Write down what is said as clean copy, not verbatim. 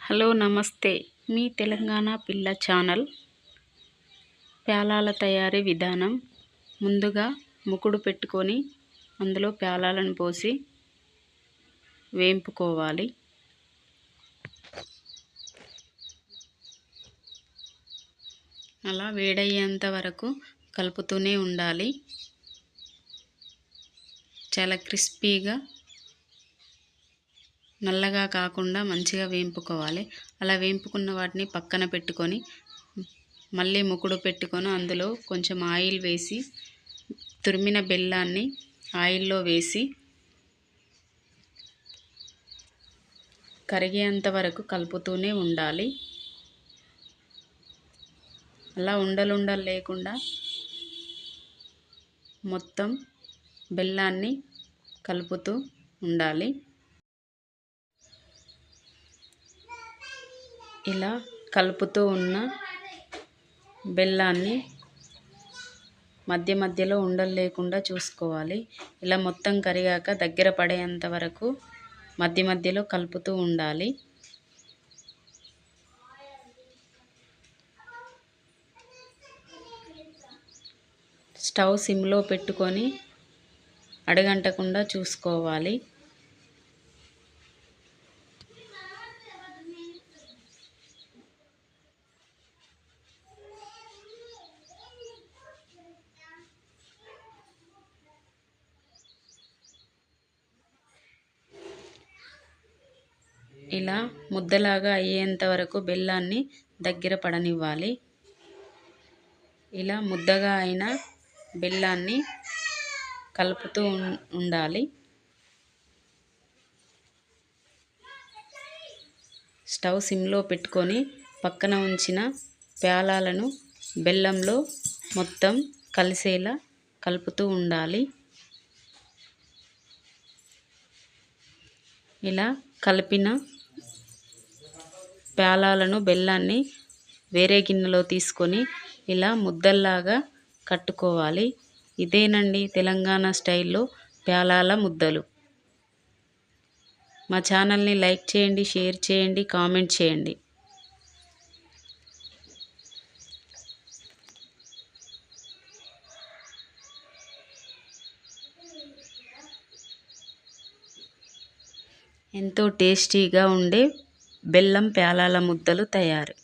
Hello నమస్తే. మీ తెలంగాణ పిల్ల channel. ప్యాలాల తయారీ విధానం. ముందుగా ముకుడు పెట్టుకొని అందులో ప్యాలాలను పోసి వేంపుకోవాలి. అలా వేడయ్యేంత వరకు కలుపుతూనే ఉండాలి. చాలా క్రిస్పీగా నల్లగా కాకుండా మంచిగా వేంపుకోవాలి. అలా వేంపుకున్న వాటిని పక్కన పెట్టుకొని మళ్ళీ ముకుడు పెట్టుకొని అందులో కొంచెం ఆయిల్ వేసి తురిమిన బెల్లాన్ని ఆయిల్లో వేసి కరిగేంత వరకు కలుపుతూనే ఉండాలి. అలా ఉండలు లేకుండా మొత్తం బెల్లాన్ని కలుపుతూ ఉండాలి. ఇలా కలుపుతూ ఉన్న బెల్లాన్ని మధ్య మధ్యలో ఉండలు లేకుండా చూసుకోవాలి. ఇలా మొత్తం కరిగాక దగ్గర పడేంత వరకు మధ్య మధ్యలో కలుపుతూ ఉండాలి. స్టవ్ సిమ్లో పెట్టుకొని అడగంటకుండా చూసుకోవాలి. ఇలా ముద్దలాగా అయ్యేంత వరకు బెల్లాన్ని దగ్గర పడనివ్వాలి. ఇలా ముద్దగా అయిన బెల్లాన్ని కలుపుతూ ఉండాలి. స్టవ్ సిమ్లో పెట్టుకొని పక్కన ఉంచిన ప్యాలాలను బెల్లంలో మొత్తం కలిసేలా కలుపుతూ ఉండాలి. ఇలా కలిపిన ప్యాలాలను బెల్లాన్ని వేరే గిన్నెలో తీసుకొని ఇలా ముద్దల్లాగా కట్టుకోవాలి. ఇదేనండి తెలంగాణ స్టైల్లో ప్యాలాల ముద్దలు. మా ఛానల్ని లైక్ చేయండి, షేర్ చేయండి, కామెంట్ చేయండి. ఎంతో టేస్టీగా ఉండే బెల్లం ప్యాలాల ముద్దలు తయారు.